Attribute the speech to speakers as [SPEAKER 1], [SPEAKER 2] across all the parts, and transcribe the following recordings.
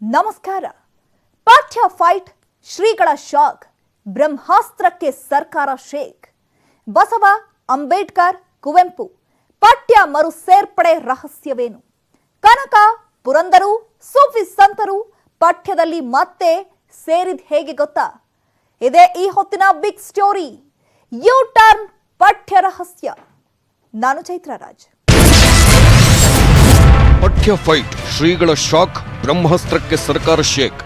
[SPEAKER 1] ನಮಸ್ಕಾರ. ಪಾಠ್ಯ ಫೈಟ್, ಶ್ರೀಗಳ ಶಾಕ್, ಬ್ರಹ್ಮಾಸ್ತ್ರಕ್ಕೆ ಸರ್ಕಾರ ಶೇಕ್. ಬಸವ, ಅಂಬೇಡ್ಕರ್, ಕುವೆಂಪು ಪಠ್ಯ ಮರು ಸೇರ್ಪಡೆ ರಹಸ್ಯವೇನು? ಕನಕ, ಪುರಂದರು, ಸೂಫಿ ಸಂತರು ಪಠ್ಯದಲ್ಲಿ ಮತ್ತೆ ಸೇರಿದ ಹೇಗೆ ಗೊತ್ತಾ? ಇದೇ ಈ ಹೊತ್ತಿನ ಬಿಗ್ ಸ್ಟೋರಿ, ಯು ಟರ್ನ್ ಪಠ್ಯ ರಹಸ್ಯ. ನಾನು ಚೈತ್ರ ರಾಜ್.
[SPEAKER 2] ಪಠ್ಯ ಫೈಟ್, ಶ್ರೀಗಳ ಶಾಕ್, ಬ್ರಹ್ಮಾಸ್ತ್ರಕ್ಕೆ ಸರ್ಕಾರ ಶೇಕ್.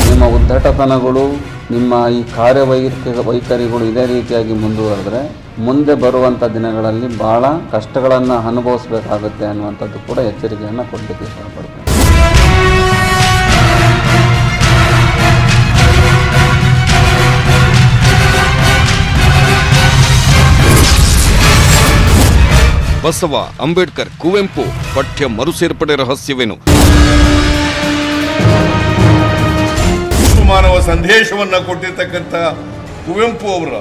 [SPEAKER 3] ನಿಮ್ಮ ಉದ್ದಟತನಗಳು, ನಿಮ್ಮ ಈ ಕಾರ್ಯವೈಖರಿಗಳು ಇದೇ ರೀತಿಯಾಗಿ ಮುಂದುವರೆದ್ರೆ ಮುಂದೆ ಬರುವಂಥ ದಿನಗಳಲ್ಲಿ ಬಹಳ ಕಷ್ಟಗಳನ್ನು ಅನುಭವಿಸಬೇಕಾಗುತ್ತೆ ಅನ್ನುವಂಥದ್ದು ಕೂಡ ಎಚ್ಚರಿಕೆಯನ್ನು ಕೊಡಲಿಕ್ಕೆ ಇಷ್ಟಪಡ್ತೇನೆ.
[SPEAKER 2] ಬಸವ, ಅಂಬೇಡ್ಕರ್, ಕುವೆಂಪು ಪಠ್ಯ ಮರುಸೇರ್ಪಡೆ ರಹಸ್ಯವೇನು?
[SPEAKER 4] ಮಾನವ ಸಂದೇಶವನ್ನ ಕೊಟ್ಟಿರ್ತಕ್ಕಂಥ ಕುವೆಂಪು ಅವರ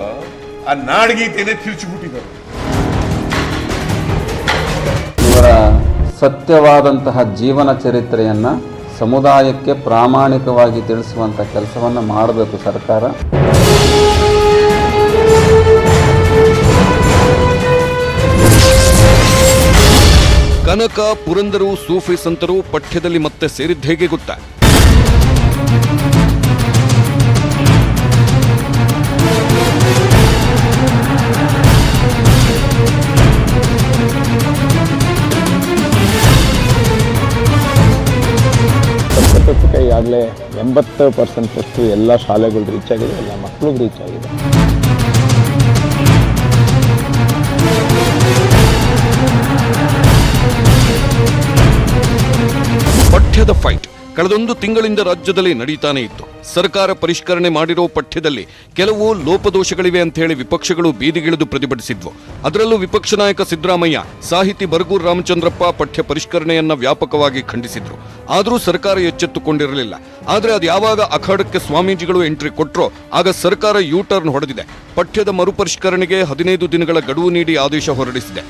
[SPEAKER 4] ಆ ನಾಡಗೀತೆಯನ್ನೇ ತಿರುಚಿಬಿಟ್ಟಿದ್ದಾರೆ.
[SPEAKER 3] ಇವರ ಸತ್ಯವಾದಂತಹ ಜೀವನ ಚರಿತ್ರೆಯನ್ನ ಸಮುದಾಯಕ್ಕೆ ಪ್ರಾಮಾಣಿಕವಾಗಿ ತಿಳಿಸುವಂತ ಕೆಲಸವನ್ನ ಮಾಡಬೇಕು ಸರ್ಕಾರ.
[SPEAKER 2] ಕನಕ, ಪುರಂದರು, ಸೂಫಿ ಸಂತರು ಪಠ್ಯದಲ್ಲಿ ಮತ್ತೆ ಸೇರಿದ್ದ ಹೇಗೆ ಗೊತ್ತಾ?
[SPEAKER 5] ಈಗಾಗಲೇ 80% ಎಲ್ಲ ಶಾಲೆಗಳು ರೀಚ್ ಆಗಿದೆ, ಎಲ್ಲ ಮಕ್ಕಳಿಗೆ ರೀಚ್ ಆಗಿದೆ.
[SPEAKER 2] ಪಠ್ಯದ ಫೈಟ್ ಕಳೆದೊಂದು ತಿಂಗಳಿಂದ ರಾಜ್ಯದಲ್ಲಿ ನಡೀತಾನೆ ಇತ್ತು. ಸರ್ಕಾರ ಪರಿಷ್ಕರಣೆ ಮಾಡಿರೋ ಪಠ್ಯದಲ್ಲಿ ಕೆಲವು ಲೋಪದೋಷಗಳಿವೆ ಅಂತ ಹೇಳಿ ವಿಪಕ್ಷಗಳು ಬೀದಿಗಿಳಿದು ಪ್ರತಿಭಟಿಸಿದ್ವು. ಅದರಲ್ಲೂ ವಿಪಕ್ಷ ನಾಯಕ ಸಿದ್ದರಾಮಯ್ಯ, ಸಾಹಿತಿ ಬರಗೂರು ರಾಮಚಂದ್ರಪ್ಪ ಪಠ್ಯ ಪರಿಷ್ಕರಣೆಯನ್ನ ವ್ಯಾಪಕವಾಗಿ ಖಂಡಿಸಿದ್ರು. ಆದರೂ ಸರ್ಕಾರ ಎಚ್ಚೆತ್ತುಕೊಂಡಿರಲಿಲ್ಲ. ಆದ್ರೆ ಅದು ಯಾವಾಗ ಅಖಾಡಕ್ಕೆ ಸ್ವಾಮೀಜಿಗಳು ಎಂಟ್ರಿ ಕೊಟ್ರೋ ಆಗ ಸರ್ಕಾರ ಯೂ ಟರ್ನ್ ಹೊಡೆದಿದೆ. ಪಠ್ಯದ ಮರುಪರಿಷ್ಕರಣೆಗೆ 15 ದಿನಗಳ ಗಡುವು ನೀಡಿ ಆದೇಶ ಹೊರಡಿಸಿದೆ.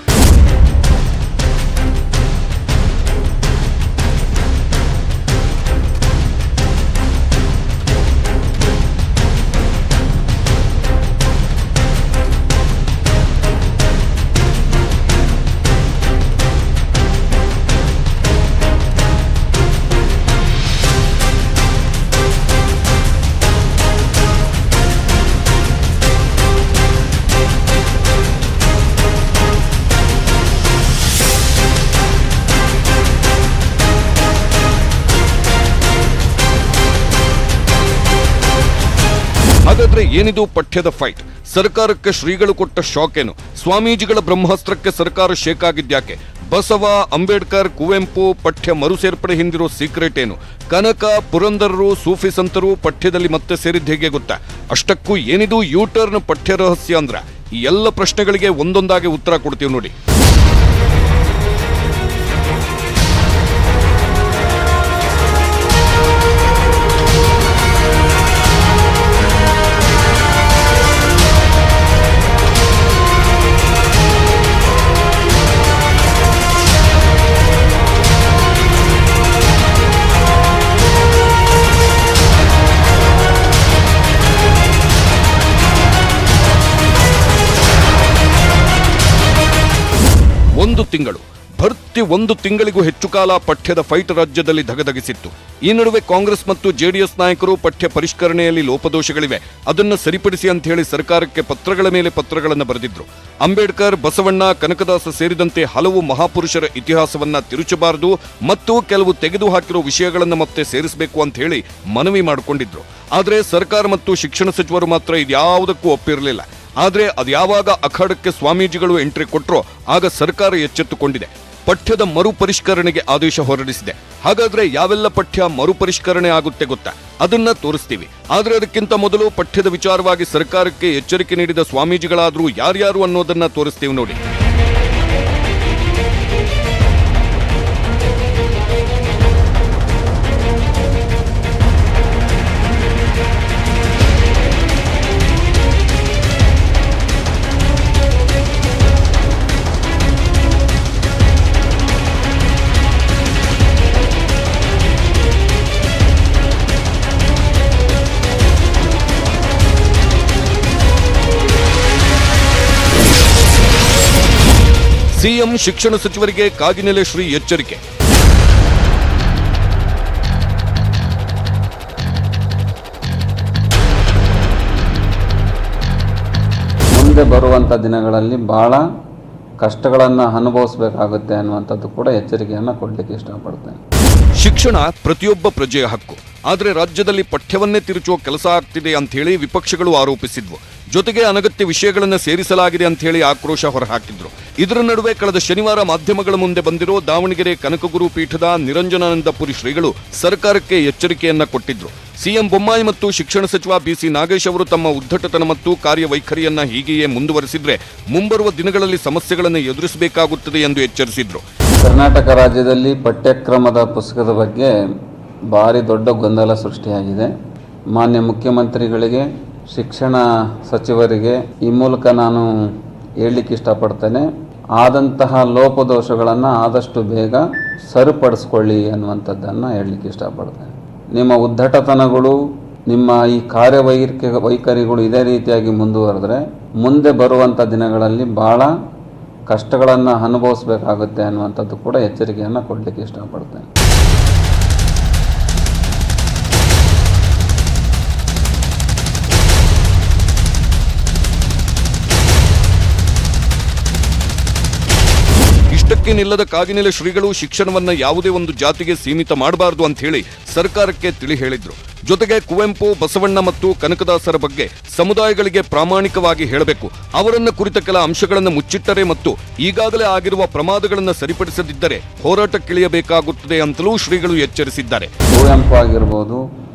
[SPEAKER 2] ಹಾಗಾದ್ರೆ ಏನಿದು ಪಠ್ಯದ ಫೈಟ್? ಸರ್ಕಾರಕ್ಕೆ ಶ್ರೀಗಳು ಕೊಟ್ಟ ಶಾಕ್ ಏನು? ಸ್ವಾಮೀಜಿಗಳ ಬ್ರಹ್ಮಾಸ್ತ್ರಕ್ಕೆ ಸರ್ಕಾರ ಶೇಕ್ ಆಗಿದ್ಯಾಕೆ? ಬಸವ, ಅಂಬೇಡ್ಕರ್, ಕುವೆಂಪು ಪಠ್ಯ ಮರುಸೇರ್ಪಡೆ ಹಿಂದಿರೋ ಸೀಕ್ರೆಟ್ ಏನು? ಕನಕ, ಪುರಂದರರು, ಸೂಫಿ ಸಂತರು ಪಠ್ಯದಲ್ಲಿ ಮತ್ತೆ ಸೇರಿದ್ದ ಹೇಗೆ ಗೊತ್ತಾ? ಅಷ್ಟಕ್ಕೂ ಏನಿದು ಯೂ ಟರ್ನ್ ಪಠ್ಯ ರಹಸ್ಯ ಅಂದ್ರ? ಈ ಎಲ್ಲ ಪ್ರಶ್ನೆಗಳಿಗೆ ಒಂದೊಂದಾಗಿ ಉತ್ತರ ಕೊಡ್ತೀವಿ ನೋಡಿ. ಒಂದು ತಿಂಗಳಿಗೂ ಹೆಚ್ಚು ಕಾಲ ಪಠ್ಯದ ಫೈಟ್ ರಾಜ್ಯದಲ್ಲಿ ಧಗಧಗಿಸಿತ್ತು. ಈ ನಡುವೆ ಕಾಂಗ್ರೆಸ್ ಮತ್ತು ಜೆಡಿಎಸ್ ನಾಯಕರು ಪಠ್ಯ ಪರಿಷ್ಕರಣೆಯಲ್ಲಿ ಲೋಪದೋಷಗಳಿವೆ, ಅದನ್ನು ಸರಿಪಡಿಸಿ ಅಂತ ಹೇಳಿ ಸರ್ಕಾರಕ್ಕೆ ಪತ್ರಗಳ ಮೇಲೆ ಪತ್ರಗಳನ್ನು ಬರೆದಿದ್ರು. ಅಂಬೇಡ್ಕರ್, ಬಸವಣ್ಣ, ಕನಕದಾಸ ಸೇರಿದಂತೆ ಹಲವು ಮಹಾಪುರುಷರ ಇತಿಹಾಸವನ್ನ ತಿರುಚಬಾರದು ಮತ್ತು ಕೆಲವು ತೆಗೆದುಹಾಕಿರೋ ವಿಷಯಗಳನ್ನು ಮತ್ತೆ ಸೇರಿಸಬೇಕು ಅಂತ ಹೇಳಿ ಮನವಿ ಮಾಡಿಕೊಂಡಿದ್ರು. ಆದರೆ ಸರ್ಕಾರ ಮತ್ತು ಶಿಕ್ಷಣ ಸಚಿವರು ಮಾತ್ರ ಇದ್ಯಾವುದಕ್ಕೂ ಒಪ್ಪಿರಲಿಲ್ಲ. ಆದ್ರೆ ಅದ್ಯಾವಾಗ ಅಖಾಡಕ್ಕೆ ಸ್ವಾಮೀಜಿಗಳು ಎಂಟ್ರಿ ಕೊಟ್ರೋ ಆಗ ಸರ್ಕಾರ ಎಚ್ಚೆತ್ತುಕೊಂಡಿದೆ. ಪಠ್ಯದ ಮರುಪರಿಷ್ಕರಣೆಗೆ ಆದೇಶ ಹೊರಡಿಸಿದೆ. ಹಾಗಾದ್ರೆ ಯಾವೆಲ್ಲ ಪಠ್ಯ ಮರುಪರಿಷ್ಕರಣೆ ಆಗುತ್ತೆ ಗೊತ್ತಾ? ಅದನ್ನ ತೋರಿಸ್ತೀವಿ. ಆದ್ರೆ ಅದಕ್ಕಿಂತ ಮೊದಲು ಪಠ್ಯದ ವಿಚಾರವಾಗಿ ಸರ್ಕಾರಕ್ಕೆ ಎಚ್ಚರಿಕೆ ನೀಡಿದ ಸ್ವಾಮೀಜಿಗಳಾದ್ರೂ ಯಾರ್ಯಾರು ಅನ್ನೋದನ್ನ ತೋರಿಸ್ತೀವಿ ನೋಡಿ. ಸಿಎಂ ಶಿಕ್ಷಣ ಸಚಿವರಿಗೆ ಕಾಗಿನೆಲೆ ಶ್ರೀ ಎಚ್ಚರಿಕೆ.
[SPEAKER 3] ಮುಂದೆ ಬರುವಂಥ ದಿನಗಳಲ್ಲಿ ಭಾಳ ಕಷ್ಟಗಳನ್ನು ಅನುಭವಿಸಬೇಕಾಗುತ್ತೆ ಅನ್ನುವಂಥದ್ದು ಕೂಡ ಎಚ್ಚರಿಕೆಯನ್ನು ಕೊಡಲಿಕ್ಕೆ ಇಷ್ಟಪಡ್ತೇನೆ.
[SPEAKER 2] ಶಿಕ್ಷಣ ಪ್ರತಿಯೊಬ್ಬ ಪ್ರಜೆಯ ಹಕ್ಕು. ಆದರೆ ರಾಜ್ಯದಲ್ಲಿ ಪಠ್ಯವನ್ನೇ ತಿರುಚುವ ಕೆಲಸ ಆಗ್ತಿದೆ ಅಂತ ಹೇಳಿ ವಿಪಕ್ಷಗಳು ಆರೋಪಿಸಿದ್ವು. ಜೊತೆಗೆ ಅನಗತ್ಯ ವಿಷಯಗಳನ್ನು ಸೇರಿಸಲಾಗಿದೆ ಅಂತ ಹೇಳಿ ಆಕ್ರೋಶ ಹೊರಹಾಕಿದ್ರು. ಇದರ ನಡುವೆ ಕಳೆದ ಶನಿವಾರ ಮಾಧ್ಯಮಗಳ ಮುಂದೆ ಬಂದಿರೋ ದಾವಣಗೆರೆ ಕನಕಗುರು ಪೀಠದ ನಿರಂಜನಾನಂದಪುರಿ ಶ್ರೀಗಳು ಸರ್ಕಾರಕ್ಕೆ ಎಚ್ಚರಿಕೆಯನ್ನ ಕೊಟ್ಟಿದ್ರು. ಸಿಎಂ ಬೊಮ್ಮಾಯಿ ಮತ್ತು ಶಿಕ್ಷಣ ಸಚಿವ ಬಿಸಿ ನಾಗೇಶ್ ಅವರು ತಮ್ಮ ಉದ್ದಟತನ ಮತ್ತು ಕಾರ್ಯವೈಖರಿಯನ್ನ ಹೀಗೆಯೇ ಮುಂದುವರೆಸಿದ್ರೆ ಮುಂಬರುವ ದಿನಗಳಲ್ಲಿ ಸಮಸ್ಯೆಗಳನ್ನು ಎದುರಿಸಬೇಕಾಗುತ್ತದೆ ಎಂದು ಎಚ್ಚರಿಸಿದ್ರು.
[SPEAKER 3] ಕರ್ನಾಟಕ ರಾಜ್ಯದಲ್ಲಿ ಪಠ್ಯಕ್ರಮದ ಪುಸ್ತಕದ ಬಗ್ಗೆ ಭಾರಿ ದೊಡ್ಡ ಗೊಂದಲ ಸೃಷ್ಟಿಯಾಗಿದೆ. ಮಾನ್ಯ ಮುಖ್ಯಮಂತ್ರಿಗಳಿಗೆ, ಶಿಕ್ಷಣ ಸಚಿವರಿಗೆ ಈ ಮೂಲಕ ನಾನು ಹೇಳಲಿಕ್ಕೆ ಇಷ್ಟಪಡ್ತೇನೆ, ಆದಂತಹ ಲೋಪದೋಷಗಳನ್ನು ಆದಷ್ಟು ಬೇಗ ಸರಿಪಡಿಸ್ಕೊಳ್ಳಿ ಅನ್ನುವಂಥದ್ದನ್ನು ಹೇಳಲಿಕ್ಕೆ ಇಷ್ಟಪಡ್ತೇನೆ. ನಿಮ್ಮ ಉದ್ದಟತನಗಳು, ನಿಮ್ಮ ಈ ಕಾರ್ಯವೈಖರಿಗಳು ಇದೇ ರೀತಿಯಾಗಿ ಮುಂದುವರೆದ್ರೆ ಮುಂದೆ ಬರುವಂಥ ದಿನಗಳಲ್ಲಿ ಭಾಳ ಕಷ್ಟಗಳನ್ನು ಅನುಭವಿಸಬೇಕಾಗುತ್ತೆ ಅನ್ನುವಂಥದ್ದು ಕೂಡ ಎಚ್ಚರಿಕೆಯನ್ನು ಕೊಡಲಿಕ್ಕೆ ಇಷ್ಟಪಡ್ತೇನೆ.
[SPEAKER 2] ಇಷ್ಟಕ್ಕೆ ನಿಲ್ಲದ ಕಾಗಿನೆಲೆ ಶ್ರೀಗಳು ಶಿಕ್ಷಣವನ್ನ ಯಾವುದೇ ಒಂದು ಜಾತಿಗೆ ಸೀಮಿತ ಮಾಡಬಾರದು ಅಂತ ಹೇಳಿ ಸರ್ಕಾರಕ್ಕೆ ತಿಳಿ ಹೇಳಿದ್ರು. ಜೊತೆಗೆ ಕುವೆಂಪು, ಬಸವಣ್ಣ ಮತ್ತು ಕನಕದಾಸರ ಬಗ್ಗೆ ಸಮುದಾಯಗಳಿಗೆ ಪ್ರಾಮಾಣಿಕವಾಗಿ ಹೇಳಬೇಕು. ಅವರನ್ನ ಕುರಿತ ಕೆಲ ಅಂಶಗಳನ್ನು ಮುಚ್ಚಿಟ್ಟರೆ ಮತ್ತು ಈಗಾಗಲೇ ಆಗಿರುವ ಪ್ರಮಾದಗಳನ್ನು ಸರಿಪಡಿಸದಿದ್ದರೆ ಹೋರಾಟಕ್ಕಿಳಿಯಬೇಕಾಗುತ್ತದೆ ಅಂತಲೂ ಶ್ರೀಗಳು ಎಚ್ಚರಿಸಿದ್ದಾರೆ.
[SPEAKER 3] ಕುವೆಂಪು ಆಗಿರ್ಬೋದು,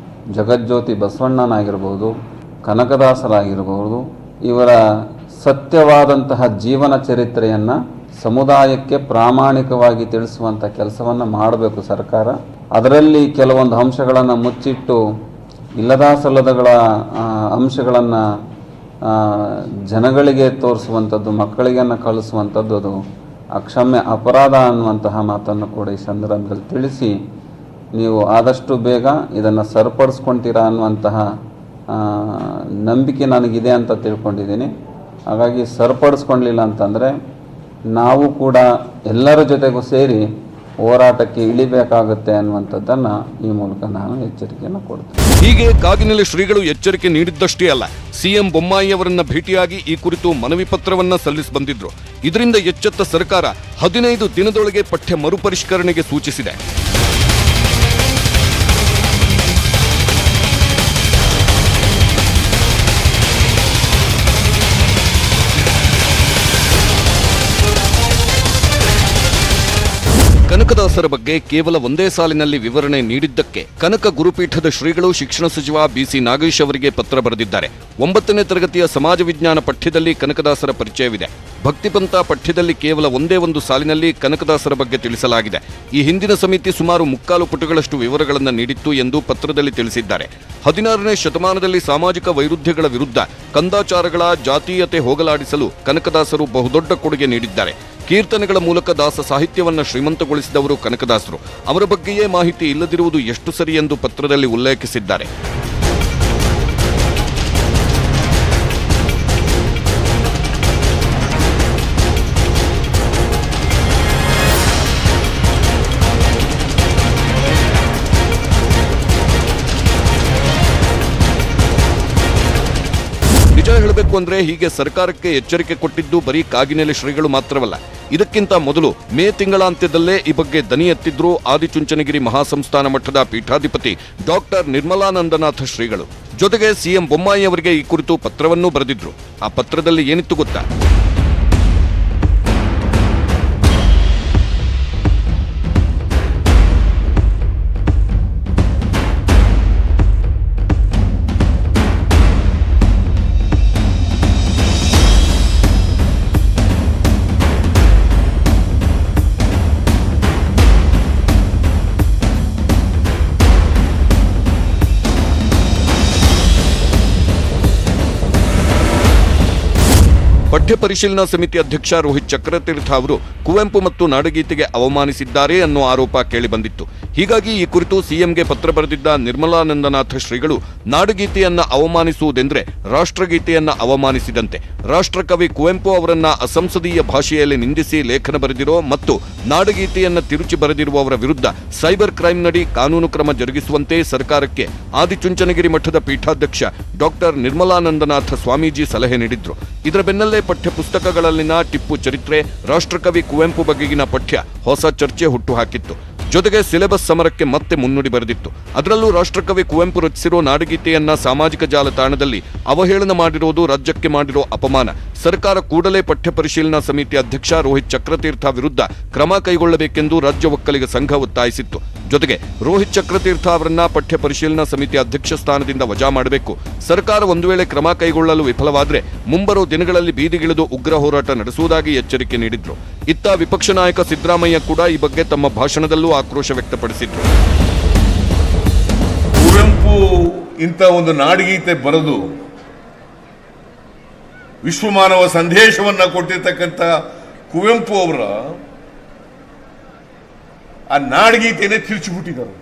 [SPEAKER 3] ಜಗಜ್ಯೋತಿ ಬಸವಣ್ಣನಾಗಿರ್ಬೋದು, ಕನಕದಾಸರಾಗಿರ್ಬೋದು, ಇವರ ಸತ್ಯವಾದಂತಹ ಜೀವನ ಚರಿತ್ರೆಯನ್ನು ಸಮುದಾಯಕ್ಕೆ ಪ್ರಾಮಾಣಿಕವಾಗಿ ತಿಳಿಸುವಂಥ ಕೆಲಸವನ್ನು ಮಾಡಬೇಕು ಸರ್ಕಾರ. ಅದರಲ್ಲಿ ಕೆಲವೊಂದು ಅಂಶಗಳನ್ನು ಮುಚ್ಚಿಟ್ಟು ಇಲ್ಲದ ಸಲ್ಲದಗಳ ಅಂಶಗಳನ್ನು ಜನಗಳಿಗೆ ತೋರಿಸುವಂಥದ್ದು, ಮಕ್ಕಳಿಗೆನ್ನು ಕಲಿಸುವಂಥದ್ದು ಅದು ಅಕ್ಷಮ್ಯ ಅಪರಾಧ ಅನ್ನುವಂತಹ ಮಾತನ್ನು ಕೂಡ ಈ ಸಂದರ್ಭದಲ್ಲಿ ತಿಳಿಸಿ, ನೀವು ಆದಷ್ಟು ಬೇಗ ಇದನ್ನು ಸರಿಪಡಿಸ್ಕೊಳ್ತೀರಾ ಅನ್ನುವಂತಹ ನಂಬಿಕೆ ನನಗಿದೆ ಅಂತ ತಿಳ್ಕೊಂಡಿದ್ದೀನಿ. ಹಾಗಾಗಿ ಸರಿಪಡಿಸ್ಕೊಳ್ಳಿಲ್ಲ ಅಂತಂದರೆ ನಾವು ಕೂಡ ಎಲ್ಲರ ಜೊತೆಗೂ ಸೇರಿ ಹೋರಾಟಕ್ಕೆ ಇಳಿಬೇಕಾಗುತ್ತೆ ಅನ್ನುವಂಥದ್ದನ್ನು ಈ ಮೂಲಕ ನಾನು ಎಚ್ಚರಿಕೆಯನ್ನು ಕೊಡ್ತೇನೆ.
[SPEAKER 2] ಹೀಗೆ ಕಾಗಿನೆಲೆ ಶ್ರೀಗಳು ಎಚ್ಚರಿಕೆ ನೀಡಿದ್ದಷ್ಟೇ ಅಲ್ಲ, ಸಿಎಂ ಬೊಮ್ಮಾಯಿ ಅವರನ್ನ ಭೇಟಿಯಾಗಿ ಈ ಕುರಿತು ಮನವಿ ಪತ್ರವನ್ನ ಸಲ್ಲಿಸಿ ಬಂದಿದ್ರು. ಇದರಿಂದ ಎಚ್ಚೆತ್ತ ಸರ್ಕಾರ 15 ದಿನದೊಳಗೆ ಪಠ್ಯ ಮರುಪರಿಷ್ಕರಣೆಗೆ ಸೂಚಿಸಿದೆ. ಕನಕದಾಸರ ಬಗ್ಗೆ ಕೇವಲ ಒಂದೇ ಸಾಲಿನಲ್ಲಿ ವಿವರಣೆ ನೀಡಿದ್ದಕ್ಕೆ ಕನಕ ಗುರುಪೀಠದ ಶ್ರೀಗಳು ಶಿಕ್ಷಣ ಸಚಿವ ಬಿಸಿ ನಾಗೇಶ್ ಅವರಿಗೆ ಪತ್ರ ಬರೆದಿದ್ದಾರೆ. 9ನೇ ತರಗತಿಯ ಸಮಾಜ ವಿಜ್ಞಾನ ಪಠ್ಯದಲ್ಲಿ ಕನಕದಾಸರ ಪರಿಚಯವಿದೆ. ಭಕ್ತಿಪಂಥ ಪಠ್ಯದಲ್ಲಿ ಕೇವಲ ಒಂದೇ ಒಂದು ಸಾಲಿನಲ್ಲಿ ಕನಕದಾಸರ ಬಗ್ಗೆ ತಿಳಿಸಲಾಗಿದೆ. ಈ ಹಿಂದಿನ ಸಮಿತಿ ಸುಮಾರು 3/4 ಪುಟಗಳಷ್ಟು ವಿವರಗಳನ್ನು ನೀಡಿತ್ತು ಎಂದು ಪತ್ರದಲ್ಲಿ ತಿಳಿಸಿದ್ದಾರೆ. 16ನೇ ಶತಮಾನದಲ್ಲಿ ಸಾಮಾಜಿಕ ವೈರುಧ್ಯಗಳ ವಿರುದ್ಧ ಕಂದಾಚಾರಗಳ ಜಾತೀಯತೆ ಹೋಗಲಾಡಿಸಲು ಕನಕದಾಸರು ಬಹುದೊಡ್ಡ ಕೊಡುಗೆ ನೀಡಿದ್ದಾರೆ. ಕೀರ್ತನೆಗಳ ಮೂಲಕ ದಾಸ ಸಾಹಿತ್ಯವನ್ನು ಶ್ರೀಮಂತಗೊಳಿಸಿದವರು ಕನಕದಾಸರು. ಅವರ ಬಗ್ಗೆಯೇ ಮಾಹಿತಿ ಇಲ್ಲದಿರುವುದು ಎಷ್ಟು ಸರಿ ಎಂದು ಪತ್ರದಲ್ಲಿ ಉಲ್ಲೇಖಿಸಿದ್ದಾರೆ. ನಿಜ ಹೇಳಬೇಕು ಅಂದ್ರೆ ಹೀಗೆ ಸರ್ಕಾರಕ್ಕೆ ಎಚ್ಚರಿಕೆ ಕೊಟ್ಟಿದ್ದು ಬರೀ ಕಾಗಿನೆಲೆ ಶ್ರೀಗಳು ಮಾತ್ರವಲ್ಲ. ಇದಕ್ಕಿಂತ ಮೊದಲು ಮೇ ತಿಂಗಳಾಂತ್ಯದಲ್ಲೇ ಈ ಬಗ್ಗೆ ದನಿ ಎತ್ತಿದ್ರು ಆದಿಚುಂಚನಗಿರಿ ಮಹಾಸಂಸ್ಥಾನ ಮಠದ ಪೀಠಾಧಿಪತಿ ಡಾಕ್ಟರ್ ನಿರ್ಮಲಾನಂದನಾಥ ಶ್ರೀಗಳು. ಜೊತೆಗೆ ಸಿಎಂ ಬೊಮ್ಮಾಯಿ ಅವರಿಗೆ ಈ ಕುರಿತು ಪತ್ರವನ್ನೂ ಬರೆದಿದ್ರು. ಆ ಪತ್ರದಲ್ಲಿ ಏನಿತ್ತು ಗೊತ್ತಾ? ಪಠ್ಯ ಪರಿಶೀಲನಾ ಸಮಿತಿ ಅಧ್ಯಕ್ಷ ರೋಹಿತ್ ಚಕ್ರತೀರ್ಥ ಅವರು ಕುವೆಂಪು ಮತ್ತು ನಾಡಗೀತೆಗೆ ಅವಮಾನಿಸಿದ್ದಾರೆ ಅನ್ನೋ ಆರೋಪ ಕೇಳಿಬಂದಿತ್ತು. ಹೀಗಾಗಿ ಈ ಕುರಿತು ಸಿಎಂಗೆ ಪತ್ರ ಬರೆದಿದ್ದ ನಿರ್ಮಲಾನಂದನಾಥ ಶ್ರೀಗಳು ನಾಡಗೀತೆಯನ್ನ ಅವಮಾನಿಸುವುದೆಂದ್ರೆ ರಾಷ್ಟ್ರಗೀತೆಯನ್ನ ಅವಮಾನಿಸಿದಂತೆ, ರಾಷ್ಟ್ರಕವಿ ಕುವೆಂಪು ಅವರನ್ನ ಅಸಂಸದೀಯ ಭಾಷೆಯಲ್ಲಿ ನಿಂದಿಸಿ ಲೇಖನ ಬರೆದಿರೋ ಮತ್ತು ನಾಡಗೀತೆಯನ್ನ ತಿರುಚಿ ಬರೆದಿರುವವರ ವಿರುದ್ಧ ಸೈಬರ್ ಕ್ರೈಂನಡಿ ಕಾನೂನು ಕ್ರಮ ಜರುಗಿಸುವಂತೆ ಸರ್ಕಾರಕ್ಕೆ ಆದಿಚುಂಚನಗಿರಿ ಮಠದ ಪೀಠಾಧ್ಯಕ್ಷ ಡಾಕ್ಟರ್ ನಿರ್ಮಲಾನಂದನಾಥ ಸ್ವಾಮೀಜಿ ಸಲಹೆ ನೀಡಿದ್ರು. ಇದರ ಬೆನ್ನಲ್ಲೇ ಪಠ್ಯಪುಸ್ತಕಗಳಲ್ಲಿನ ಟಿಪ್ಪು ಚರಿತ್ರೆ, ರಾಷ್ಟ್ರಕವಿ ಕುವೆಂಪು ಬಗೆಗಿನ ಪಠ್ಯ ಹೊಸ ಚರ್ಚೆ ಹುಟ್ಟುಹಾಕಿತ್ತು. ಜೊತೆಗೆ ಸಿಲೆಬಸ್ ಸಮರಕ್ಕೆ ಮತ್ತೆ ಮುನ್ನುಡಿ ಬರೆದಿತ್ತು. ಅದರಲ್ಲೂ ರಾಷ್ಟ್ರಕವಿ ಕುವೆಂಪು ರಚಿಸಿರೋ ನಾಡಗೀತೆಯನ್ನ ಸಾಮಾಜಿಕ ಜಾಲತಾಣದಲ್ಲಿ ಅವಹೇಳನ ಮಾಡಿರೋದು ರಾಜ್ಯಕ್ಕೆ ಮಾಡಿರೋ ಅಪಮಾನ. ಸರ್ಕಾರ ಕೂಡಲೇ ಪಠ್ಯ ಪರಿಶೀಲನಾ ಸಮಿತಿ ಅಧ್ಯಕ್ಷ ರೋಹಿತ್ ಚಕ್ರತೀರ್ಥ ವಿರುದ್ಧ ಕ್ರಮ ಕೈಗೊಳ್ಳಬೇಕೆಂದು ರಾಜ್ಯ ಒಕ್ಕಲಿಗ ಸಂಘ ಒತ್ತಾಯಿಸಿತ್ತು. ಜೊತೆಗೆ ರೋಹಿತ್ ಚಕ್ರತೀರ್ಥ ಅವರನ್ನ ಪಠ್ಯ ಪರಿಶೀಲನಾ ಸಮಿತಿ ಅಧ್ಯಕ್ಷ ಸ್ಥಾನದಿಂದ ವಜಾ ಮಾಡಬೇಕು. ಸರ್ಕಾರ ಒಂದು ವೇಳೆ ಕ್ರಮ ಕೈಗೊಳ್ಳಲು ವಿಫಲವಾದರೆ ಮುಂಬರುವ ದಿನಗಳಲ್ಲಿ ಬೀದಿಗಿಳಿದು ಉಗ್ರ ಹೋರಾಟ ನಡೆಸುವುದಾಗಿ ಎಚ್ಚರಿಕೆ ನೀಡಿದ್ರು. ಇತ್ತ ವಿಪಕ್ಷ ನಾಯಕ ಸಿದ್ದರಾಮಯ್ಯ ಕೂಡ ಈ ಬಗ್ಗೆ ತಮ್ಮ ಭಾಷಣದಲ್ಲೂ ಆಕ್ರೋಶ ವ್ಯಕ್ತಪಡಿಸಿದ್ರು.
[SPEAKER 4] ಕುವೆಂಪು ಇಂಥ ಒಂದು ನಾಡಗೀತೆ ಬರೆದು ವಿಶ್ವಮಾನವ ಸಂದೇಶವನ್ನ ಕೊಟ್ಟಿರ್ತಕ್ಕಂಥ ಕುವೆಂಪು ಅವರ ಆ ನಾಡಗೀತೆಯನ್ನೇ ತಿರುಚಿಬಿಟ್ಟಿದ್ದಾರೆ.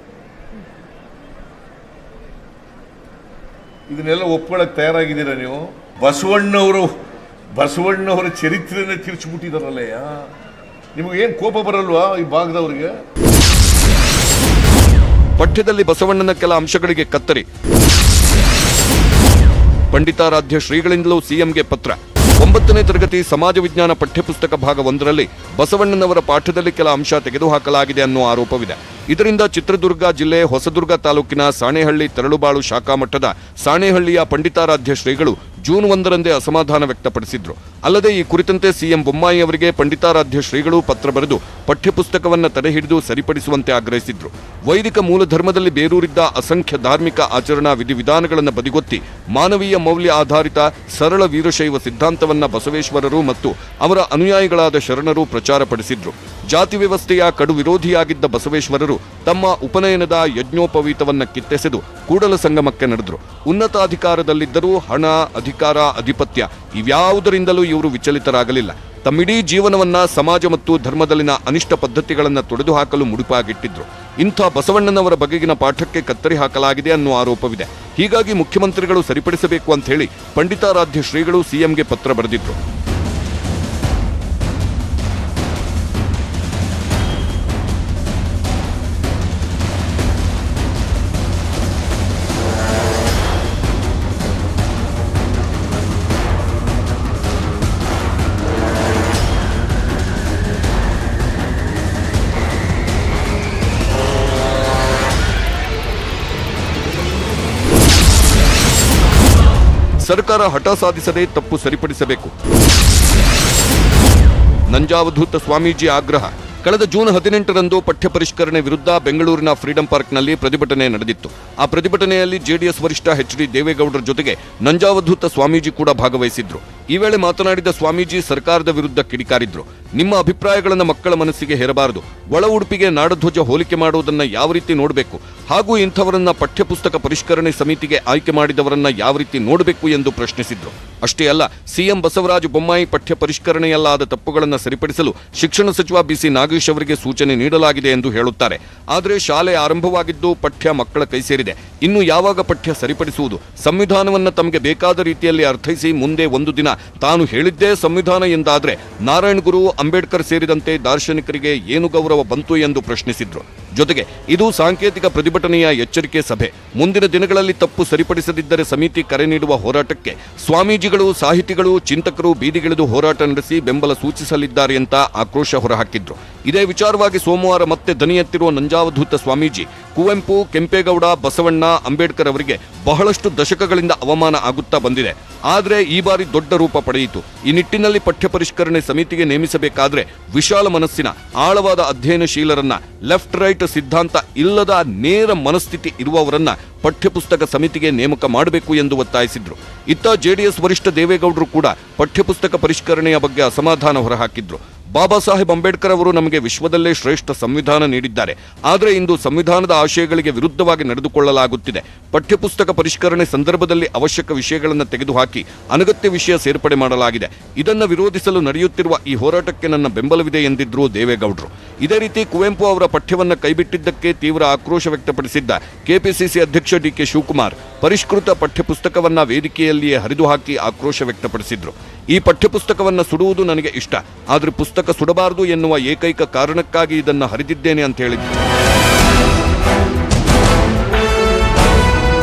[SPEAKER 4] ಇದನ್ನೆಲ್ಲ ಒಪ್ಕೊಳ್ಳಕ್ ತಯಾರಾಗಿದ್ದೀರಾ ನೀವು? ಬಸವಣ್ಣವರ ಚರಿತ್ರೆಯನ್ನೇ ತಿರುಚಿಬಿಟ್ಟಿದಾರಲ್ಲಯ್ಯ. ನಿಮಗೇನು ಕೋಪ ಬರಲ್ವಾ ಈ ಭಾಗದವರಿಗೆ?
[SPEAKER 2] ಪಠ್ಯದಲ್ಲಿ ಬಸವಣ್ಣನ ಕೆಲ ಅಂಶಗಳಿಗೆ ಕತ್ತರಿ. ಪಂಡಿತಾರಾಧ್ಯ ಶ್ರೀಗಳಿಂದಲೂ ಸಿಎಂಗೆ ಪತ್ರ. 9ನೇ ತರಗತಿ ಸಮಾಜ ವಿಜ್ಞಾನ ಪಠ್ಯಪುಸ್ತಕ ಭಾಗ 1ರಲ್ಲಿ ಬಸವಣ್ಣನವರ ಪಾಠದಲ್ಲಿ ಕೆಲ ಅಂಶ ತೆಗೆದುಹಾಕಲಾಗಿದೆ ಅನ್ನೋ ಆರೋಪವಿದೆ. ಇದರಿಂದ ಚಿತ್ರದುರ್ಗ ಜಿಲ್ಲೆ ಹೊಸದುರ್ಗ ತಾಲೂಕಿನ ಸಾಣೇಹಳ್ಳಿ ತೆರಳುಬಾಳು ಶಾಖಾ ಮಠದ ಸಾಣೇಹಳ್ಳಿಯ ಪಂಡಿತಾರಾಧ್ಯ ಶ್ರೀಗಳು ಜೂನ್ 1ರಂದೇ ಅಸಮಾಧಾನ ವ್ಯಕ್ತಪಡಿಸಿದ್ರು. ಅಲ್ಲದೆ ಈ ಕುರಿತಂತೆ ಸಿಎಂ ಬೊಮ್ಮಾಯಿ ಅವರಿಗೆ ಪಂಡಿತಾರಾಧ್ಯ ಶ್ರೀಗಳು ಪತ್ರ ಬರೆದು ಪಠ್ಯಪುಸ್ತಕವನ್ನ ತಡೆಹಿಡಿದು ಸರಿಪಡಿಸುವಂತೆ ಆಗ್ರಹಿಸಿದ್ರು. ವೈದಿಕ ಮೂಲ ಧರ್ಮದಲ್ಲಿ ಬೇರೂರಿದ್ದ ಅಸಂಖ್ಯ ಧಾರ್ಮಿಕ ಆಚರಣಾ ವಿಧಿವಿಧಾನಗಳನ್ನು ಬದಿಗೊತ್ತಿ ಮಾನವೀಯ ಮೌಲ್ಯ ಆಧಾರಿತ ಸರಳ ವೀರಶೈವ ಸಿದ್ಧಾಂತವನ್ನ ಬಸವೇಶ್ವರರು ಮತ್ತು ಅವರ ಅನುಯಾಯಿಗಳಾದ ಶರಣರು ಪ್ರಚಾರಪಡಿಸಿದ್ರು. ಜಾತಿ ವ್ಯವಸ್ಥೆಯ ಕಡು ವಿರೋಧಿಯಾಗಿದ್ದ ಬಸವೇಶ್ವರರು ತಮ್ಮ ಉಪನಯನದ ಯಜ್ಞೋಪವೀತವನ್ನ ಕಿತ್ತೆಸೆದು ಕೂಡಲ ಸಂಗಮಕ್ಕೆ ನಡೆದ್ರು. ಉನ್ನತಾಧಿಕಾರದಲ್ಲಿದ್ದರೂ ಹಣ, ಅಧಿಕಾರ, ಅಧಿಪತ್ಯ ಇವ್ಯಾವುದರಿಂದಲೂ ಇವರು ವಿಚಲಿತರಾಗಲಿಲ್ಲ. ತಮ್ಮಿಡೀ ಜೀವನವನ್ನ ಸಮಾಜ ಮತ್ತು ಧರ್ಮದಲ್ಲಿನ ಅನಿಷ್ಟ ಪದ್ಧತಿಗಳನ್ನು ತೊಡೆದು ಹಾಕಲು ಮುಡುಪಾಗಿಟ್ಟಿದ್ರು. ಇಂಥ ಬಸವಣ್ಣನವರ ಬಗೆಗಿನ ಪಾಠಕ್ಕೆ ಕತ್ತರಿ ಹಾಕಲಾಗಿದೆ ಅನ್ನೋ ಆರೋಪವಿದೆ. ಹೀಗಾಗಿ ಮುಖ್ಯಮಂತ್ರಿಗಳು ಸರಿಪಡಿಸಬೇಕು ಅಂತ ಹೇಳಿ ಪಂಡಿತಾರಾಧ್ಯ ಶ್ರೀಗಳು ಸಿಎಂಗೆ ಪತ್ರ ಬರೆದಿದ್ರು. ಸರ್ಕಾರ ಹಠ ಸಾಧಿಸದೆ ತಪ್ಪು ಸರಿಪಡಿಸಬೇಕು. ನಂಜಾವಧೂತ ಸ್ವಾಮೀಜಿ ಆಗ್ರಹ. ಕಳೆದ ಜೂನ್ 18ರಂದು ಪಠ್ಯ ಪರಿಷ್ಕರಣೆ ವಿರುದ್ಧ ಬೆಂಗಳೂರಿನ ಫ್ರೀಡಂ ಪಾರ್ಕ್ನಲ್ಲಿ ಪ್ರತಿಭಟನೆ ನಡೆದಿತ್ತು. ಆ ಪ್ರತಿಭಟನೆಯಲ್ಲಿ ಜೆಡಿಎಸ್ ವರಿಷ್ಠ ಎಚ್.ಡಿ. ದೇವೇಗೌಡರ ಜೊತೆಗೆ ನಂಜಾವಧೂತ ಸ್ವಾಮೀಜಿ ಕೂಡ ಭಾಗವಹಿಸಿದ್ರು. ಈ ವೇಳೆ ಮಾತನಾಡಿದ ಸ್ವಾಮೀಜಿ ಸರ್ಕಾರದ ವಿರುದ್ಧ ಕಿಡಿಕಾರಿದ್ರು. ನಿಮ್ಮ ಅಭಿಪ್ರಾಯಗಳನ್ನು ಮಕ್ಕಳ ಮನಸ್ಸಿಗೆ ಹೇರಬಾರದು. ಒಳ ಉಡುಪಿಗೆ ನಾಡಧ್ವಜ ಹೋಲಿಕೆ ಮಾಡುವುದನ್ನ ಯಾವ ರೀತಿ ನೋಡಬೇಕು, ಹಾಗೂ ಇಂಥವರನ್ನ ಪಠ್ಯಪುಸ್ತಕ ಪರಿಷ್ಕರಣೆ ಸಮಿತಿಗೆ ಆಯ್ಕೆ ಮಾಡಿದವರನ್ನ ಯಾವ ರೀತಿ ನೋಡಬೇಕು ಎಂದು ಪ್ರಶ್ನಿಸಿದ್ರು. ಅಷ್ಟೇ ಅಲ್ಲ, ಸಿಎಂ ಬಸವರಾಜ ಬೊಮ್ಮಾಯಿ ಪಠ್ಯ ಪರಿಷ್ಕರಣೆಯಲ್ಲಾದ ತಪ್ಪುಗಳನ್ನು ಸರಿಪಡಿಸಲು ಶಿಕ್ಷಣ ಸಚಿವ ಬಿಸಿ ನಾಗೇಶ್ ಅವರಿಗೆ ಸೂಚನೆ ನೀಡಲಾಗಿದೆ ಎಂದು ಹೇಳುತ್ತಾರೆ. ಆದರೆ ಶಾಲೆ ಆರಂಭವಾಗಿದ್ದು ಪಠ್ಯ ಮಕ್ಕಳ ಕೈ ಸೇರಿದೆ. ಇನ್ನು ಯಾವಾಗ ಪಠ್ಯ ಸರಿಪಡಿಸುವುದು? ಸಂವಿಧಾನವನ್ನ ತಮಗೆ ಬೇಕಾದ ರೀತಿಯಲ್ಲಿ ಅರ್ಥೈಸಿ ಮುಂದೆ ಒಂದು ದಿನ ತಾನು ಹೇಳಿದ್ದೇ ಸಂವಿಧಾನ ಎಂದಾದ್ರೆ ನಾರಾಯಣ ಗುರು, ಅಂಬೇಡ್ಕರ್ ಸೇರಿದಂತೆ ದಾರ್ಶನಿಕರಿಗೆ ಏನು ಗೌರವ ಬಂತು ಎಂದು ಪ್ರಶ್ನಿಸಿದ್ರು. ಜೊತೆಗೆ ಇದು ಸಾಂಕೇತಿಕ ಪ್ರತಿಭಟನೆಯ ಎಚ್ಚರಿಕೆ ಸಭೆ. ಮುಂದಿನ ದಿನಗಳಲ್ಲಿ ತಪ್ಪು ಸರಿಪಡಿಸದಿದ್ದರೆ ಸಮಿತಿ ಕರೆ ನೀಡುವ ಹೋರಾಟಕ್ಕೆ ಸ್ವಾಮೀಜಿಗಳು, ಸಾಹಿತಿಗಳು, ಚಿಂತಕರು ಬೀದಿಗಿಳಿದು ಹೋರಾಟ ನಡೆಸಿ ಬೆಂಬಲ ಸೂಚಿಸಲಿದ್ದಾರೆ ಅಂತ ಆಕ್ರೋಶ ಹೊರಹಾಕಿದ್ರು. ಇದೇ ವಿಚಾರವಾಗಿ ಸೋಮವಾರ ಮತ್ತೆ ದನಿ ಎತ್ತಿರುವ ನಂಜಾವಧೂತ ಸ್ವಾಮೀಜಿ, ಕುವೆಂಪು, ಕೆಂಪೇಗೌಡ, ಬಸವಣ್ಣ, ಅಂಬೇಡ್ಕರ್ ಅವರಿಗೆ ಬಹಳಷ್ಟು ದಶಕಗಳಿಂದ ಅವಮಾನ ಆಗುತ್ತಾ ಬಂದಿದೆ. ಆದರೆ ಈ ಬಾರಿ ದೊಡ್ಡ ರೂಪ ಪಡೆಯಿತು. ಈ ನಿಟ್ಟಿನಲ್ಲಿ ಪಠ್ಯ ಪರಿಷ್ಕರಣೆ ಸಮಿತಿಗೆ ನೇಮಿಸಬೇಕಾದ್ರೆ ವಿಶಾಲ ಮನಸ್ಸಿನ, ಆಳವಾದ ಅಧ್ಯಯನಶೀಲರನ್ನ, ಲೆಫ್ಟ್ ರೈಟ್ ಸಿದ್ಧಾಂತ ಇಲ್ಲದ ನೇರ ಮನಸ್ಥಿತಿ ಇರುವವರನ್ನ ಪಠ್ಯಪುಸ್ತಕ ಸಮಿತಿಗೆ ನೇಮಕ ಮಾಡಬೇಕು ಎಂದು ಒತ್ತಾಯಿಸಿದ್ರು. ಇತ್ತ ಜೆಡಿಎಸ್ ವರಿಷ್ಠ ದೇವೇಗೌಡರು ಕೂಡ ಪಠ್ಯಪುಸ್ತಕ ಪರಿಷ್ಕರಣೆಯ ಬಗ್ಗೆ ಅಸಮಾಧಾನ ಹೊರಹಾಕಿದ್ರು. ಬಾಬಾ ಸಾಹೇಬ್ ಅಂಬೇಡ್ಕರ್ ಅವರು ನಮಗೆ ವಿಶ್ವದಲ್ಲೇ ಶ್ರೇಷ್ಠ ಸಂವಿಧಾನ ನೀಡಿದ್ದಾರೆ. ಆದರೆ ಇಂದು ಸಂವಿಧಾನದ ಆಶಯಗಳಿಗೆ ವಿರುದ್ಧವಾಗಿ ನಡೆದುಕೊಳ್ಳಲಾಗುತ್ತಿದೆ. ಪಠ್ಯಪುಸ್ತಕ ಪರಿಷ್ಕರಣೆ ಸಂದರ್ಭದಲ್ಲಿ ಅವಶ್ಯಕ ವಿಷಯಗಳನ್ನು ತೆಗೆದುಹಾಕಿ ಅನಗತ್ಯ ವಿಷಯ ಸೇರ್ಪಡೆ ಮಾಡಲಾಗಿದೆ. ಇದನ್ನು ವಿರೋಧಿಸಲು ನಡೆಯುತ್ತಿರುವ ಈ ಹೋರಾಟಕ್ಕೆ ನನ್ನ ಬೆಂಬಲವಿದೆ ಎಂದಿದ್ರು ದೇವೇಗೌಡರು. ಇದೇ ರೀತಿ ಕುವೆಂಪು ಅವರ ಪಠ್ಯವನ್ನು ಕೈಬಿಟ್ಟಿದ್ದಕ್ಕೆ ತೀವ್ರ ಆಕ್ರೋಶ ವ್ಯಕ್ತಪಡಿಸಿದ್ದ ಕೆಪಿಸಿಸಿ ಅಧ್ಯಕ್ಷ ಡಿಕೆ ಶಿವಕುಮಾರ್ ಪರಿಷ್ಕೃತ ಪಠ್ಯಪುಸ್ತಕವನ್ನ ವೇದಿಕೆಯಲ್ಲಿಯೇ ಹರಿದು ಹಾಕಿ ಆಕ್ರೋಶ ವ್ಯಕ್ತಪಡಿಸಿದ್ರು. ಈ ಪಠ್ಯಪುಸ್ತಕವನ್ನು ಸುಡುವುದು ನನಗೆ ಇಷ್ಟ, ಆದರೆ ಪುಸ್ತಕ ಸುಡಬಾರದು ಎನ್ನುವ ಏಕೈಕ ಕಾರಣಕ್ಕಾಗಿ ಇದನ್ನು ಹರಿದಿದ್ದೇನೆ ಅಂತ ಹೇಳಿದ್ರು.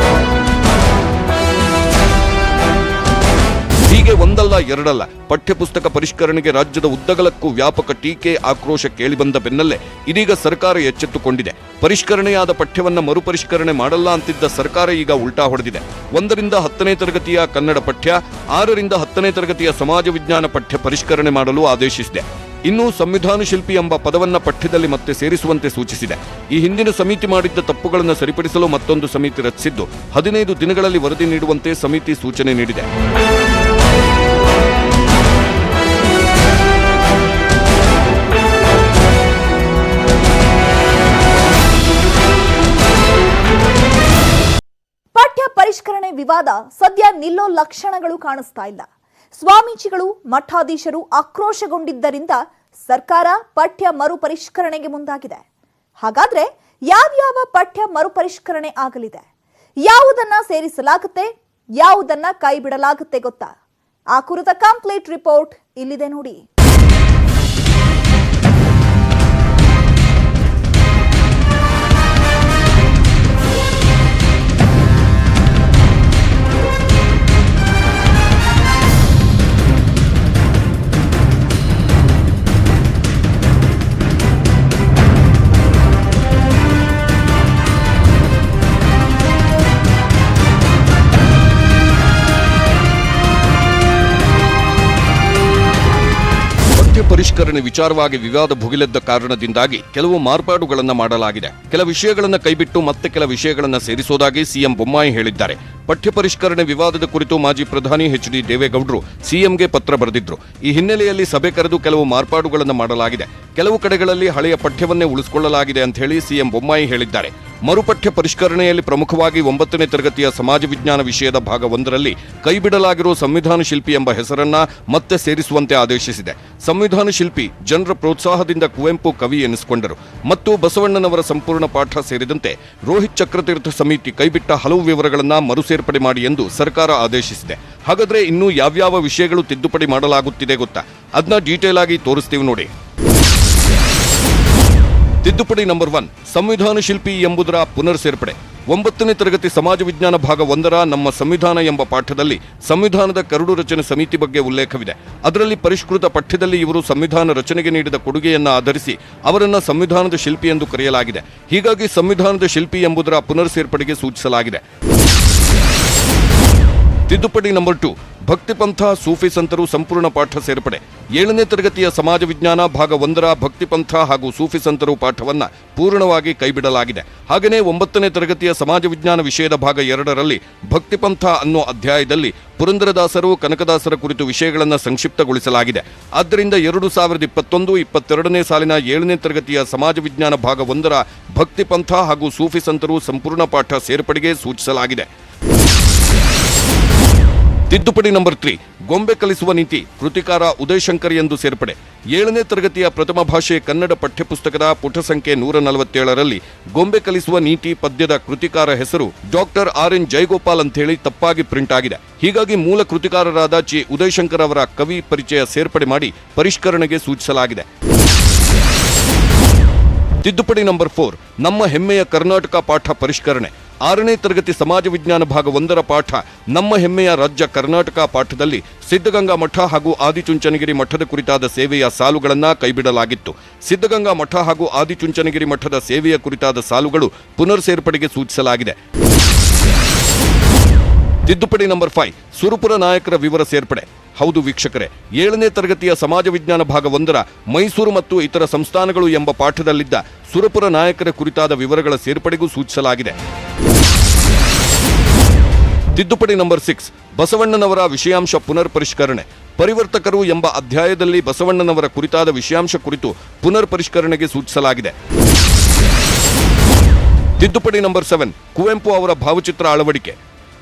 [SPEAKER 2] ಹೀಗೆ ಒಂದಲ್ಲ ಎರಡಲ್ಲ ಪಠ್ಯಪುಸ್ತಕ ಪರಿಷ್ಕರಣೆಗೆ ರಾಜ್ಯದ ಉದ್ದಗಲಕ್ಕೂ ವ್ಯಾಪಕ ಟೀಕೆ ಆಕ್ರೋಶ ಕೇಳಿಬಂದ ಬೆನ್ನಲ್ಲೇ ಇದೀಗ ಸರ್ಕಾರ ಎಚ್ಚೆತ್ತುಕೊಂಡಿದೆ. ಪರಿಷ್ಕರಣೆಯಾದ ಪಠ್ಯವನ್ನ ಮರುಪರಿಷ್ಕರಣೆ ಮಾಡಲ್ಲ ಅಂತಿದ್ದ ಸರ್ಕಾರ ಈಗ ಉಲ್ಟಾ ಹೊಡೆದಿದೆ. 1ರಿಂದ 10ನೇ ತರಗತಿಯ ಕನ್ನಡ ಪಠ್ಯ, 6ರಿಂದ 10ನೇ ತರಗತಿಯ ಸಮಾಜ ವಿಜ್ಞಾನ ಪಠ್ಯ ಪರಿಷ್ಕರಣೆ ಮಾಡಲು ಆದೇಶಿಸಿದೆ. ಇನ್ನು ಸಂವಿಧಾನ ಶಿಲ್ಪಿ ಎಂಬ ಪದವನ್ನ ಪಠ್ಯದಲ್ಲಿ ಮತ್ತೆ ಸೇರಿಸುವಂತೆ ಸೂಚಿಸಿದೆ. ಈ ಹಿಂದಿನ ಸಮಿತಿ ಮಾಡಿದ್ದ ತಪ್ಪುಗಳನ್ನು ಸರಿಪಡಿಸಲು ಮತ್ತೊಂದು ಸಮಿತಿ ರಚಿಸಿದ್ದು 15 ದಿನಗಳಲ್ಲಿ ವರದಿ ನೀಡುವಂತೆ ಸಮಿತಿ ಸೂಚನೆ ನೀಡಿದೆ.
[SPEAKER 1] ಪಠ್ಯ ಪರಿಷ್ಕರಣೆ ವಿವಾದ ಸದ್ಯ ನಿಲ್ಲೋ ಲಕ್ಷಣಗಳು ಕಾಣಿಸ್ತಾ ಇಲ್ಲ. ಸ್ವಾಮೀಜಿಗಳು, ಮಠಾಧೀಶರು ಆಕ್ರೋಶಗೊಂಡಿದ್ದರಿಂದ ಸರ್ಕಾರ ಪಠ್ಯ ಮರುಪರಿಷ್ಕರಣೆಗೆ ಮುಂದಾಗಿದೆ. ಹಾಗಾದ್ರೆ ಯಾವ್ಯಾವ ಪಠ್ಯ ಮರುಪರಿಷ್ಕರಣೆ ಆಗಲಿದೆ? ಯಾವುದನ್ನ ಸೇರಿಸಲಾಗುತ್ತೆ, ಯಾವುದನ್ನ ಕೈ ಬಿಡಲಾಗುತ್ತೆ ಗೊತ್ತಾ? ಆ ಕುರಿತ ಕಂಪ್ಲೀಟ್ ರಿಪೋರ್ಟ್ ಇಲ್ಲಿದೆ ನೋಡಿ.
[SPEAKER 2] ಪರಿಷ್ಕರಣೆ ವಿಚಾರವಾಗಿ ವಿವಾದ ಭುಗಿಲೆದ್ದ ಕಾರಣದಿಂದಾಗಿ ಕೆಲವು ಮಾರ್ಪಾಡುಗಳನ್ನು ಮಾಡಲಾಗಿದೆ. ಕೆಲ ವಿಷಯಗಳನ್ನು ಕೈಬಿಟ್ಟು ಮತ್ತೆ ಕೆಲ ವಿಷಯಗಳನ್ನು ಸೇರಿಸೋದಾಗಿ ಸಿಎಂ ಬೊಮ್ಮಾಯಿ ಹೇಳಿದ್ದಾರೆ. ಪಠ್ಯ ಪರಿಷ್ಕರಣೆ ವಿವಾದದ ಕುರಿತು ಮಾಜಿ ಪ್ರಧಾನಿ ಎಚ್.ಡಿ. ದೇವೇಗೌಡರು ಸಿಎಂಗೆ ಪತ್ರ ಬರೆದಿದ್ರು. ಈ ಹಿನ್ನೆಲೆಯಲ್ಲಿ ಸಭೆ ಕರೆದು ಕೆಲವು ಮಾರ್ಪಾಡುಗಳನ್ನು ಮಾಡಲಾಗಿದೆ. ಕೆಲವು ಕಡೆಗಳಲ್ಲಿ ಹಳೆಯ ಪಠ್ಯವನ್ನೇ ಉಳಿಸಿಕೊಳ್ಳಲಾಗಿದೆ ಅಂತ ಹೇಳಿ ಸಿಎಂ ಬೊಮ್ಮಾಯಿ ಹೇಳಿದ್ದಾರೆ. ಮರುಪಠ್ಯ ಪರಿಷ್ಕರಣೆಯಲ್ಲಿ ಪ್ರಮುಖವಾಗಿ 9ನೇ ತರಗತಿಯ ಸಮಾಜ ವಿಜ್ಞಾನ ವಿಷಯದ ಭಾಗ 1ರಲ್ಲಿ ಕೈಬಿಡಲಾಗಿರುವ ಸಂವಿಧಾನ ಶಿಲ್ಪಿ ಎಂಬ ಹೆಸರನ್ನ ಮತ್ತೆ ಸೇರಿಸುವಂತೆ ಆದೇಶಿಸಿದೆ. ಸಂವಿಧಾನ ಶಿಲ್ಪಿ ಜನರ ಪ್ರೋತ್ಸಾಹದಿಂದ ಕುವೆಂಪು ಕವಿ ಎನಿಸಿಕೊಂಡರು ಮತ್ತು ಬಸವಣ್ಣನವರ ಸಂಪೂರ್ಣ ಪಾಠ ಸೇರಿದಂತೆ ರೋಹಿತ್ ಚಕ್ರತೀರ್ಥ ಸಮಿತಿ ಕೈಬಿಟ್ಟ ಹಲವು ವಿವರಗಳನ್ನ ಮರುಸೇರ್ಪಡೆ ಮಾಡಿ ಎಂದು ಸರ್ಕಾರ ಆದೇಶಿಸಿದೆ. ಹಾಗಾದ್ರೆ ಇನ್ನೂ ಯಾವ್ಯಾವ ವಿಷಯಗಳು ತಿದ್ದುಪಡಿ ಮಾಡಲಾಗುತ್ತಿದೆ ಗೊತ್ತಾ? ಅದನ್ನ ಡೀಟೇಲ್ ಆಗಿ ತೋರಿಸ್ತೀವಿ ನೋಡಿ. ತಿದ್ದುಪಡಿ ನಂಬರ್ 1, ಸಂವಿಧಾನ ಶಿಲ್ಪಿ ಎಂಬುದರ ಪುನರ್ ಸೇರ್ಪಡೆ. 9ನೇ ತರಗತಿ ಸಮಾಜ ವಿಜ್ಞಾನ ಭಾಗ 1ರ ನಮ್ಮ ಸಂವಿಧಾನ ಎಂಬ ಪಾಠದಲ್ಲಿ ಸಂವಿಧಾನದ ಕರಡು ರಚನೆ ಸಮಿತಿ ಬಗ್ಗೆ ಉಲ್ಲೇಖವಿದೆ. ಅದರಲ್ಲಿ ಪರಿಷ್ಕೃತ ಪಠ್ಯದಲ್ಲಿ ಇವರು ಸಂವಿಧಾನ ರಚನೆಗೆ ನೀಡಿದ ಕೊಡುಗೆಯನ್ನು ಆಧರಿಸಿ ಅವರನ್ನ ಸಂವಿಧಾನದ ಶಿಲ್ಪಿ ಎಂದು ಕರೆಯಲಾಗಿದೆ. ಹೀಗಾಗಿ ಸಂವಿಧಾನದ ಶಿಲ್ಪಿ ಎಂಬುದರ ಪುನರ್ ಸೇರ್ಪಡೆಗೆ ಸೂಚಿಸಲಾಗಿದೆ. ತಿದ್ದುಪಡಿ ನಂಬರ್ 2, ಭಕ್ತಿ ಪಂಥ ಸೂಫಿ ಸಂತರು ಸಂಪೂರ್ಣ ಪಾಠ ಸೇರ್ಪಡೆ. 7ನೇ ತರಗತಿಯ ಸಮಾಜ ವಿಜ್ಞಾನ ಭಾಗ 1ರ ಭಕ್ತಿ ಪಂಥ ಹಾಗೂ ಸೂಫಿ ಸಂತರು ಪಾಠವನ್ನ ಪೂರ್ಣವಾಗಿ ಕೈಬಿಡಲಾಗಿದೆ. ಹಾಗೆಯೇ 9ನೇ ತರಗತಿಯ ಸಮಾಜ ವಿಜ್ಞಾನ ವಿಷಯದ ಭಾಗ 2ರಲ್ಲಿ ಭಕ್ತಿ ಪಂಥ ಅನ್ನೋ ಅಧ್ಯಾಯದಲ್ಲಿ ಪುರಂದರದಾಸರು, ಕನಕದಾಸರ ಕುರಿತು ವಿಷಯಗಳನ್ನು ಸಂಕ್ಷಿಪ್ತಗೊಳಿಸಲಾಗಿದೆ. ಆದ್ದರಿಂದ 2021-22ನೇ ಸಾಲಿನ 7ನೇ ತರಗತಿಯ ಸಮಾಜ ವಿಜ್ಞಾನ ಭಾಗ 1ರ ಭಕ್ತಿ ಪಂಥ ಹಾಗೂ ಸೂಫಿ ಸಂತರು ಸಂಪೂರ್ಣ ಪಾಠ ಸೇರ್ಪಡೆಗೆ ಸೂಚಿಸಲಾಗಿದೆ. ತಿದ್ದುಪಡಿ ನಂಬರ್ 3, ಗೊಂಬೆ ಕಲಿಸುವ ನೀತಿ, ಕೃತಿಕಾರ ಉದಯ್ ಶಂಕರ್ ಎಂದು ಸೇರ್ಪಡೆ. 7ನೇ ತರಗತಿಯ ಪ್ರಥಮ ಭಾಷೆ ಕನ್ನಡ ಪಠ್ಯಪುಸ್ತಕದ ಪುಟ ಸಂಖ್ಯೆ 147ರಲ್ಲಿ ಗೊಂಬೆ ಕಲಿಸುವ ನೀತಿ ಪದ್ಯದ ಕೃತಿಕಾರ ಹೆಸರು ಡಾಕ್ಟರ್ ಆರ್.ಎನ್. ಜಯಗೋಪಾಲ್ ಅಂತೇಳಿ ತಪ್ಪಾಗಿ ಪ್ರಿಂಟ್ ಆಗಿದೆ. ಹೀಗಾಗಿ ಮೂಲ ಕೃತಿಕಾರರಾದ ಚಿ ಉದಯ್ ಶಂಕರ್ ಅವರ ಕವಿ ಪರಿಚಯ ಸೇರ್ಪಡೆ ಮಾಡಿ ಪರಿಷ್ಕರಣೆಗೆ ಸೂಚಿಸಲಾಗಿದೆ. ತಿದ್ದುಪಡಿ ನಂಬರ್ 4, ನಮ್ಮ ಹೆಮ್ಮೆಯ ಕರ್ನಾಟಕ ಪಾಠ ಪರಿಷ್ಕರಣೆ. 6ನೇ ತರಗತಿ ಸಮಾಜ ವಿಜ್ಞಾನ ಭಾಗ 1ರ ಪಾಠ ನಮ್ಮ ಹೆಮ್ಮೆಯ ರಾಜ್ಯ ಕರ್ನಾಟಕ ಪಾಠದಲ್ಲಿ ಸಿದ್ಧಗಂಗಾ ಮಠ ಹಾಗೂ ಆದಿಚುಂಚನಗಿರಿ ಮಠದ ಕುರಿತಾದ ಸೇವೆಯ ಸಾಲುಗಳನ್ನು ಕೈಬಿಡಲಾಗಿತ್ತು. ಸಿದ್ಧಗಂಗಾ ಮಠ ಹಾಗೂ ಆದಿಚುಂಚನಗಿರಿ ಮಠದ ಸೇವೆಯ ಕುರಿತಾದ ಸಾಲುಗಳು ಪುನರ್ ಸೇರ್ಪಡೆಗೆ ಸೂಚಿಸಲಾಗಿದೆ. ತಿದ್ದುಪಡಿ ನಂಬರ್ 5, ಸುರಪುರ ನಾಯಕರ ವಿವರ ಸೇರ್ಪಡೆ. ಹೌದು ವೀಕ್ಷಕರೇ, 7ನೇ ತರಗತಿಯ ಸಮಾಜ ವಿಜ್ಞಾನ ಭಾಗ 1ರ ಮೈಸೂರು ಮತ್ತು ಇತರ ಸಂಸ್ಥಾನಗಳು ಎಂಬ ಪಾಠದಲ್ಲಿದ್ದ ಸುರಪುರ ನಾಯಕರ ಕುರಿತಾದ ವಿವರಗಳ ಸೇರ್ಪಡೆಗೂ ಸೂಚಿಸಲಾಗಿದೆ. ತಿದ್ದುಪಡಿ ನಂಬರ್ 6, ಬಸವಣ್ಣನವರ ವಿಷಯಾಂಶ ಪುನರ್ ಪರಿಷ್ಕರಣೆ. ಪರಿವರ್ತಕರು ಎಂಬ ಅಧ್ಯಾಯದಲ್ಲಿ ಬಸವಣ್ಣನವರ ಕುರಿತಾದ ವಿಷಯಾಂಶ ಕುರಿತು ಪುನರ್ ಪರಿಷ್ಕರಣೆಗೆ ಸೂಚಿಸಲಾಗಿದೆ. ತಿದ್ದುಪಡಿ ನಂಬರ್ 7 ಕುವೆಂಪು ಅವರ ಭಾವಚಿತ್ರ ಅಳವಡಿಕೆ.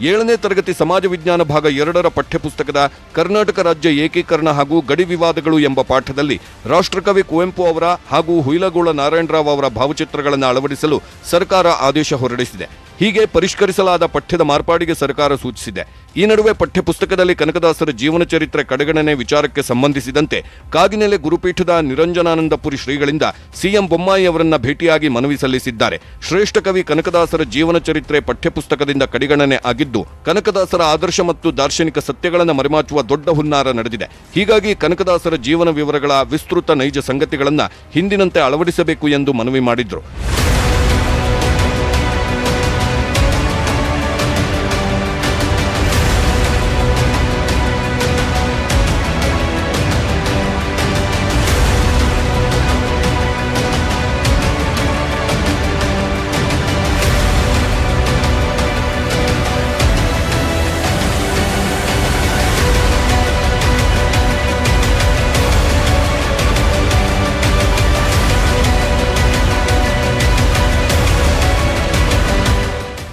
[SPEAKER 2] 7ನೇ ತರಗತಿ ಸಮಾಜ ವಿಜ್ಞಾನ ಭಾಗ 2ರ ಪಠ್ಯಪುಸ್ತಕದ ಕರ್ನಾಟಕ ರಾಜ್ಯ ಏಕೀಕರಣ ಹಾಗೂ ಗಡಿ ವಿವಾದಗಳು ಎಂಬ ಪಾಠದಲ್ಲಿ ರಾಷ್ಟ್ರಕವಿ ಕುವೆಂಪು ಅವರ ಹಾಗೂ ಹುಯಿಲಗೋಳ ನಾರಾಯಣರಾವ್ ಅವರ ಭಾವಚಿತ್ರಗಳನ್ನು ಅಳವಡಿಸಲು ಸರ್ಕಾರ ಆದೇಶ ಹೊರಡಿಸಿದೆ. ಹೀಗೆ ಪರಿಷ್ಕರಿಸಲಾದ ಪಠ್ಯದ ಮಾರ್ಪಾಡಿಗೆ ಸರ್ಕಾರ ಸೂಚಿಸಿದೆ. ಈ ನಡುವೆ ಪಠ್ಯಪುಸ್ತಕದಲ್ಲಿ ಕನಕದಾಸರ ಜೀವನ ಚರಿತ್ರೆ ಕಡೆಗಣನೆ ವಿಚಾರಕ್ಕೆ ಸಂಬಂಧಿಸಿದಂತೆ ಕಾಗಿನೆಲೆ ಗುರುಪೀಠದ ನಿರಂಜನಾನಂದಪುರಿ ಶ್ರೀಗಳಿಂದ ಸಿಎಂ ಬೊಮ್ಮಾಯಿ ಅವರನ್ನ ಭೇಟಿಯಾಗಿ ಮನವಿ ಸಲ್ಲಿಸಿದ್ದಾರೆ. ಶ್ರೇಷ್ಠ ಕವಿ ಕನಕದಾಸರ ಜೀವನ ಚರಿತ್ರೆ ಪಠ್ಯಪುಸ್ತಕದಿಂದ ಕಡೆಗಣನೆ ಆಗಿದ್ದು, ಕನಕದಾಸರ ಆದರ್ಶ ಮತ್ತು ದಾರ್ಶನಿಕ ಸತ್ಯಗಳನ್ನು ಮರೆಮಾಚುವ ದೊಡ್ಡ ಹುನ್ನಾರ ನಡೆದಿದೆ. ಹೀಗಾಗಿ ಕನಕದಾಸರ ಜೀವನ ವಿವರಗಳ ವಿಸ್ತೃತ ನೈಜ ಸಂಗತಿಗಳನ್ನು ಹಿಂದಿನಂತೆ ಅಳವಡಿಸಬೇಕು ಎಂದು ಮನವಿ ಮಾಡಿದ್ರು.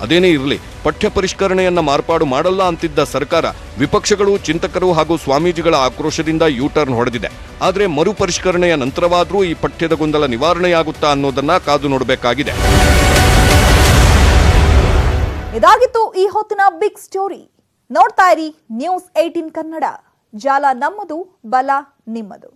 [SPEAKER 2] ಅದೇನೇ ಇರಲಿ, ಪಠ್ಯ ಪರಿಷ್ಕರಣೆಯನ್ನ ಮಾರ್ಪಾಡು ಮಾಡಲ್ಲ ಅಂತಿದ್ದ ಸರ್ಕಾರ ವಿಪಕ್ಷಗಳು, ಚಿಂತಕರು ಹಾಗೂ ಸ್ವಾಮೀಜಿಗಳ ಆಕ್ರೋಶದಿಂದ ಯೂಟರ್ನ್ ಹೊಡೆದಿದೆ. ಆದರೆ ಮರು ಪರಿಷ್ಕರಣೆಯ ನಂತರವಾದರೂ ಈ ಪಠ್ಯದ ಗೊಂದಲ ನಿವಾರಣೆಯಾಗುತ್ತಾ ಅನ್ನೋದನ್ನ ಕಾದು ನೋಡಬೇಕಾಗಿದೆ.
[SPEAKER 1] ಇದಾಗಿತ್ತು ಈ ಹೊತ್ತಿನ ಬಿಗ್ ಸ್ಟೋರಿ. ನೋಡ್ತಾ ಇರಿ News 18 ಕನ್ನಡ. ಜಾಲ ನಮ್ಮದು, ಬಲ ನಿಮ್ಮದು.